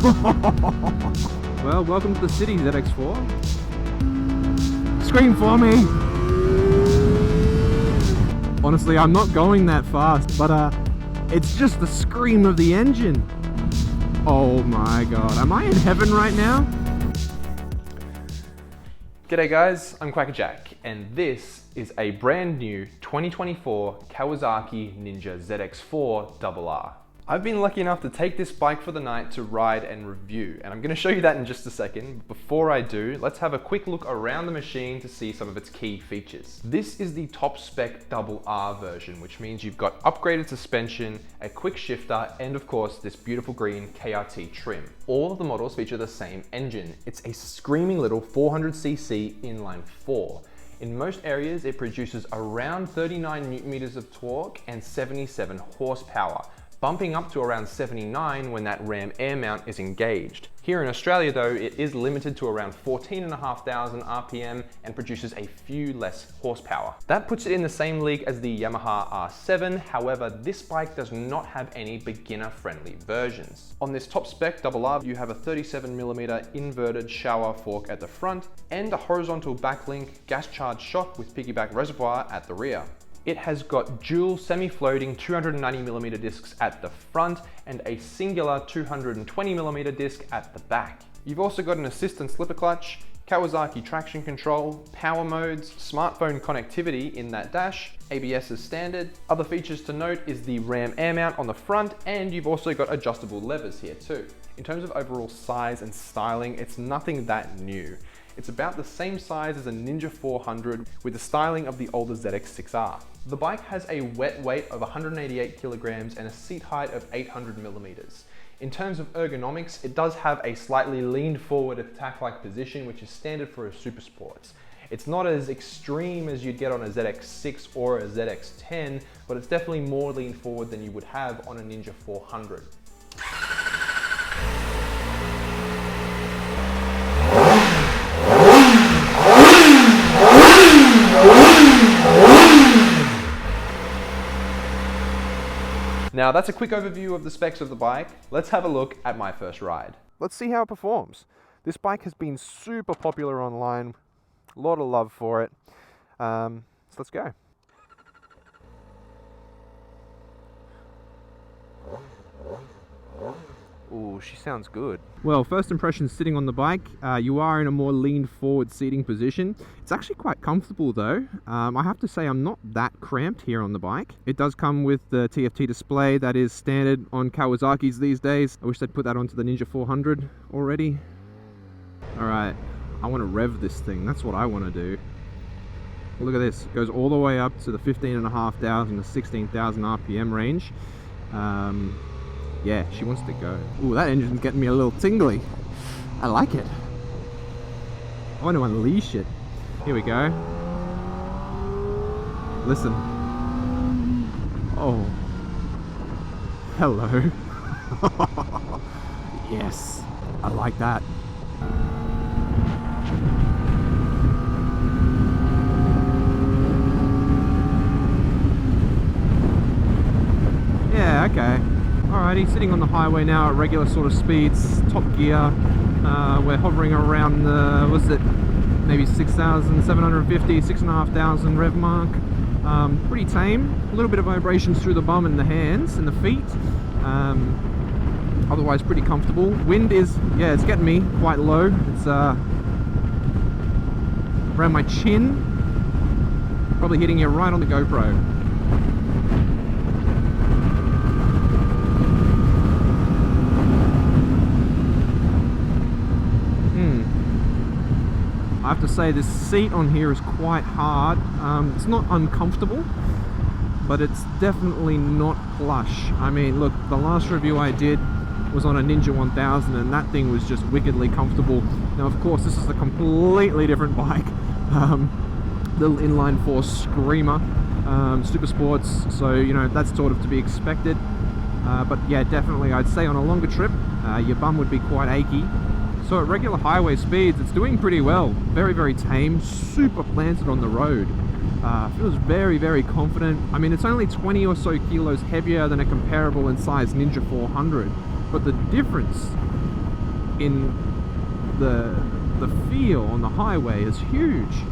Well, welcome to the city, ZX4. Scream for me! Honestly, I'm not going that fast, but it's just the scream of the engine. Oh my god, am I in heaven right now? G'day guys, I'm Kwackajack, and this is a brand new 2024 Kawasaki Ninja ZX-4RR. I've been lucky enough to take this bike for the night to ride and review, and I'm going to show you that in just a second. Before I do, let's have a quick look around the machine to see some of its key features. This is the top spec RR version, which means you've got upgraded suspension, a quick shifter, and of course this beautiful green KRT trim. All of the models feature the same engine. It's a screaming little 400cc inline 4. In most areas, it produces around 39 Newton meters of torque and 77 horsepower, bumping up to around 79 when that ram air mount is engaged. Here in Australia though, it is limited to around 14,500 RPM and produces a few less horsepower. That puts it in the same league as the Yamaha R7, however, this bike does not have any beginner-friendly versions. On this top spec RR, you have a 37mm inverted shower fork at the front and a horizontal backlink gas-charged shock with piggyback reservoir at the rear. It has got dual semi-floating 290mm discs at the front and a singular 220mm disc at the back. You've also got an assistant slipper clutch, Kawasaki traction control, power modes, smartphone connectivity in that dash, ABS is standard. Other features to note is the ram air mount on the front, and you've also got adjustable levers here too. In terms of overall size and styling, it's nothing that new. It's about the same size as a Ninja 400 with the styling of the older ZX-6R. The bike has a wet weight of 188 kilograms and a seat height of 800mm. In terms of ergonomics, it does have a slightly leaned forward attack-like position, which is standard for a super sports. It's not as extreme as you'd get on a ZX6 or a ZX10, but it's definitely more leaned forward than you would have on a Ninja 400. Now that's a quick overview of the specs of the bike. Let's have a look at my first ride. Let's see how it performs. This bike has been super popular online. A lot of love for it. So let's go. Ooh, she sounds good. Well, first impression sitting on the bike, you are in a more leaned forward seating position. It's actually quite comfortable though. I have to say I'm not that cramped here on the bike. It does come with the TFT display that is standard on Kawasaki's these days. I wish they'd put that onto the Ninja 400 already. Alright, I want to rev this thing. That's what I want to do. Look at this. It goes all the way up to the 15,500 to 16,000 RPM range. Yeah, she wants to go. Ooh, that engine's getting me a little tingly. I like it. I want to unleash it. Here we go. Listen. Oh. Hello. Yes, I like that. Yeah, okay. Alrighty, sitting on the highway now at regular sort of speeds, top gear. We're hovering around the, what's it, maybe 6,750, 6,500 rev mark. Pretty tame. A little bit of vibrations through the bum and the hands and the feet. Otherwise pretty comfortable. Wind is, yeah, it's getting me quite low. It's around my chin. Probably hitting you right on the GoPro. I have to say this seat on here is quite hard. It's not uncomfortable, but it's definitely not plush. I mean, look, the last review I did was on a Ninja 1000 and that thing was just wickedly comfortable. Now, of course, this is a completely different bike. Little inline 4 screamer, super sports, so, you know, that's sort of to be expected. But yeah, definitely, I'd say on a longer trip, your bum would be quite achy. So at regular highway speeds, it's doing pretty well. Very, very tame, super planted on the road. Feels very, very confident. I mean, it's only 20 or so kilos heavier than a comparable in size Ninja 400, but the difference in the feel on the highway is huge.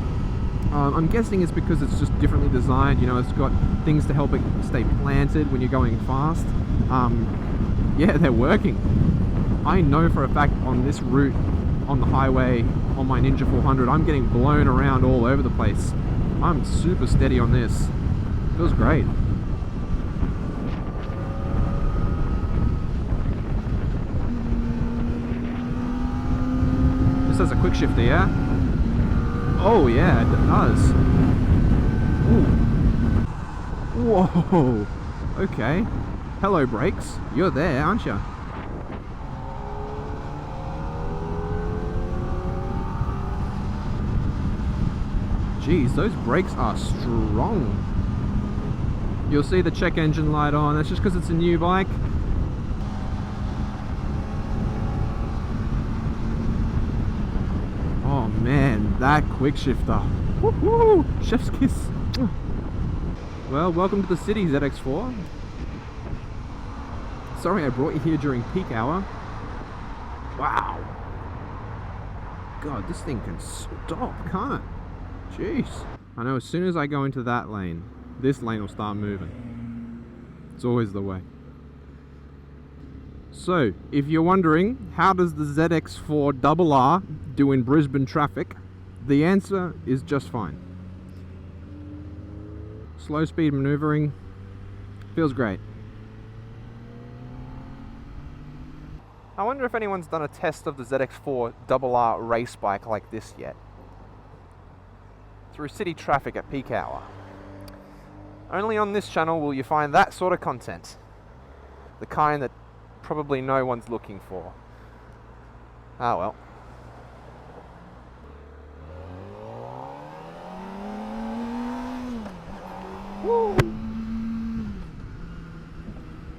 I'm guessing it's because it's just differently designed. You know, it's got things to help it stay planted when you're going fast. Yeah, they're working. I know for a fact on this route on the highway on my Ninja 400, I'm getting blown around all over the place. I'm super steady on this. Feels great. This has a quick shifter, yeah? Oh yeah, it does. Ooh. Whoa. Okay. Hello, brakes. You're there, aren't you? Jeez, those brakes are strong. You'll see the check engine light on. That's just because it's a new bike. Oh man, that quick shifter. Woohoo! Chef's kiss. Well, welcome to the city, ZX4. Sorry I brought you here during peak hour. Wow. God, this thing can stop, can't it? Jeez. I know as soon as I go into that lane, this lane will start moving. It's always the way. So, if you're wondering, how does the ZX-4RR do in Brisbane traffic? The answer is just fine. Slow speed maneuvering, feels great. I wonder if anyone's done a test of the ZX-4RR race bike like this yet. Through city traffic at peak hour. Only on this channel will you find that sort of content. The kind that probably no one's looking for. Ah well. Woo.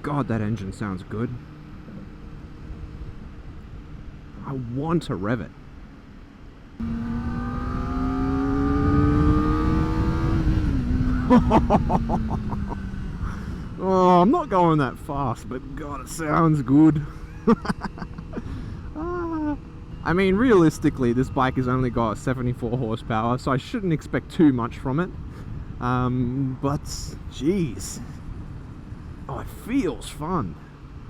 God, that engine sounds good. I want to rev it. Oh, I'm not going that fast, but God, it sounds good. I mean, realistically, this bike has only got 74 horsepower, so I shouldn't expect too much from it. But, jeez. Oh, it feels fun.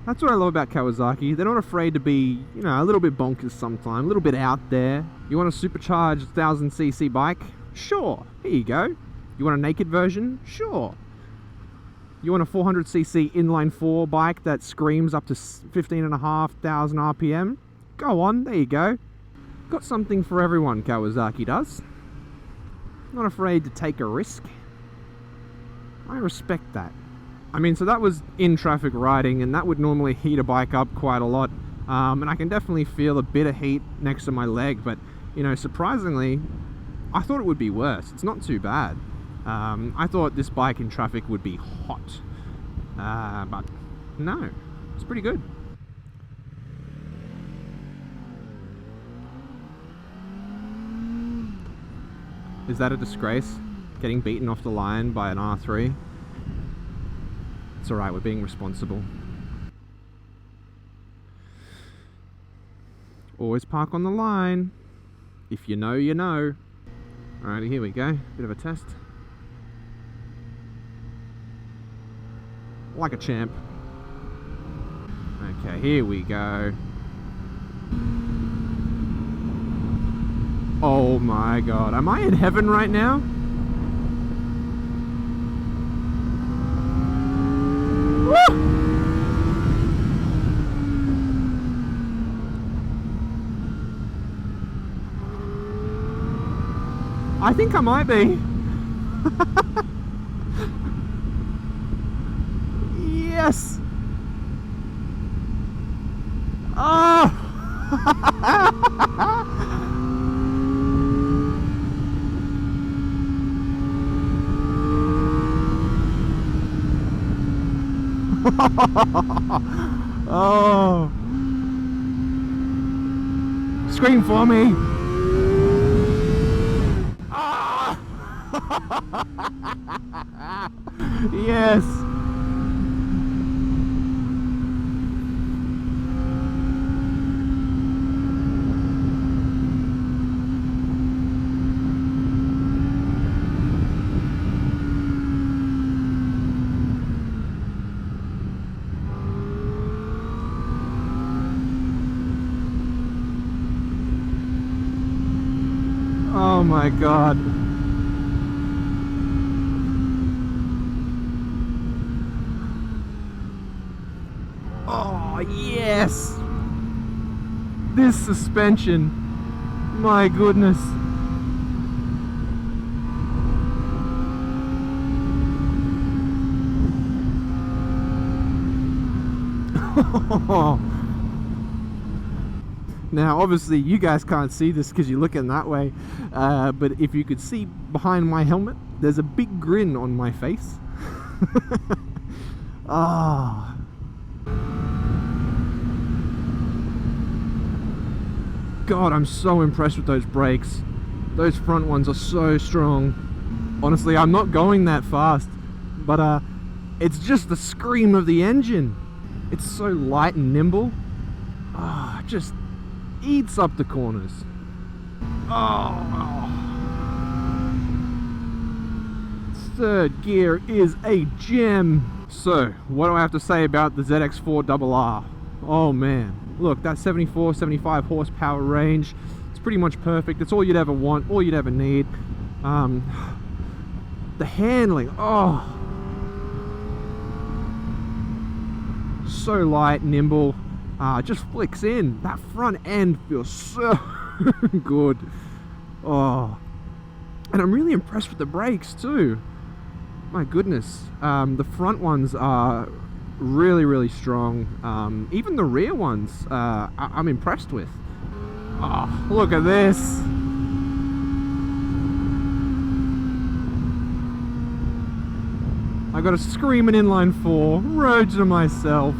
That's what I love about Kawasaki. They're not afraid to be, you know, a little bit bonkers sometimes, a little bit out there. You want a supercharged 1000cc bike? Sure, here you go. You want a naked version? Sure. You want a 400cc inline 4 bike that screams up to 15,500 RPM? Go on, there you go. Got something for everyone, Kawasaki does. Not afraid to take a risk. I respect that. I mean, so that was in traffic riding, and that would normally heat a bike up quite a lot. And I can definitely feel a bit of heat next to my leg, but, you know, surprisingly, I thought it would be worse. It's not too bad. I thought this bike in traffic would be hot, but no, it's pretty good. Is that a disgrace? Getting beaten off the line by an R3? It's alright, we're being responsible. Always park on the line. If you know, you know. Alrighty, here we go. Bit of a test. Like a champ. Okay, here we go. Oh my god, am I in heaven right now? Woo! I think I might be. Yes! Oh! Oh! Scream for me! Ah! Yes! Oh my god. Oh yes! This suspension, my goodness. Now obviously you guys can't see this because you're looking that way, but if you could see behind my helmet, there's a big grin on my face. Ah. God, I'm so impressed with those brakes. Those front ones are so strong. Honestly, I'm not going that fast, but it's just the scream of the engine. It's so light and nimble. Ah, just eats up the corners. Oh. Third gear is a gem. So, what do I have to say about the ZX-4RR? Oh man. Look, that 74, 75 horsepower range, it's pretty much perfect. It's all you'd ever want, all you'd ever need. The handling, oh. So light, nimble, just flicks in. That front end feels so good. Oh. And I'm really impressed with the brakes too. My goodness. The front ones are really strong. Even the rear ones I'm impressed with. Oh, look at this. I got a screaming inline 4, road to myself.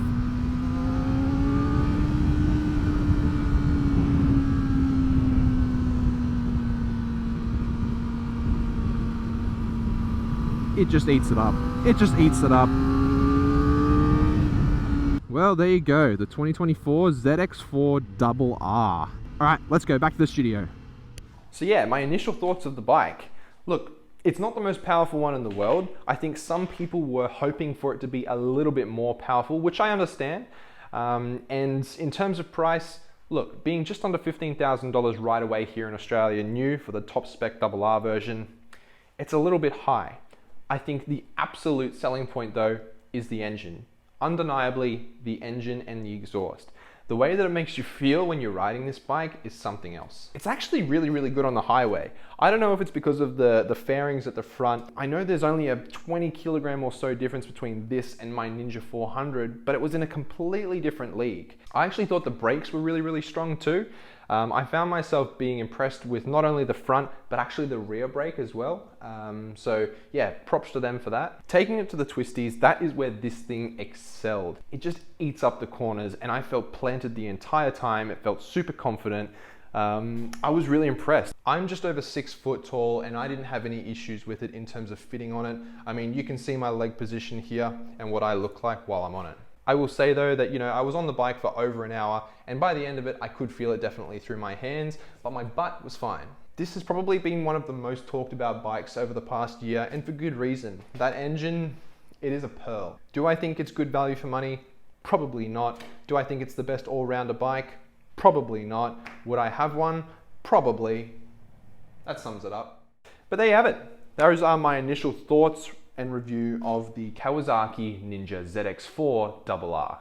It just eats it up. It just eats it up. Well, there you go, the 2024 ZX-4RR. Alright, let's go back to the studio. So yeah, my initial thoughts of the bike. Look, it's not the most powerful one in the world. I think some people were hoping for it to be a little bit more powerful, which I understand. And in terms of price, look, being just under $15,000 right away here in Australia, new for the top spec RR version, it's a little bit high. I think the absolute selling point though is the engine. Undeniably, the engine and the exhaust. The way that it makes you feel when you're riding this bike is something else. It's actually really good on the highway. I don't know if it's because of the fairings at the front. I know there's only a 20 kilogram or so difference between this and my Ninja 400, but it was in a completely different league. I actually thought the brakes were really strong too. I found myself being impressed with not only the front, but actually the rear brake as well. So yeah, props to them for that. Taking it to the twisties, that is where this thing excelled. It just eats up the corners and I felt planted the entire time. It felt super confident. I was really impressed. I'm just over 6 foot tall and I didn't have any issues with it in terms of fitting on it. I mean, you can see my leg position here and what I look like while I'm on it. I will say though that, you know, I was on the bike for over an hour and by the end of it, I could feel it definitely through my hands, but my butt was fine. This has probably been one of the most talked about bikes over the past year and for good reason. That engine, it is a pearl. Do I think it's good value for money? Probably not. Do I think it's the best all-rounder bike? Probably not. Would I have one? Probably. That sums it up. But there you have it. Those are my initial thoughts and review of the Kawasaki Ninja ZX-4RR.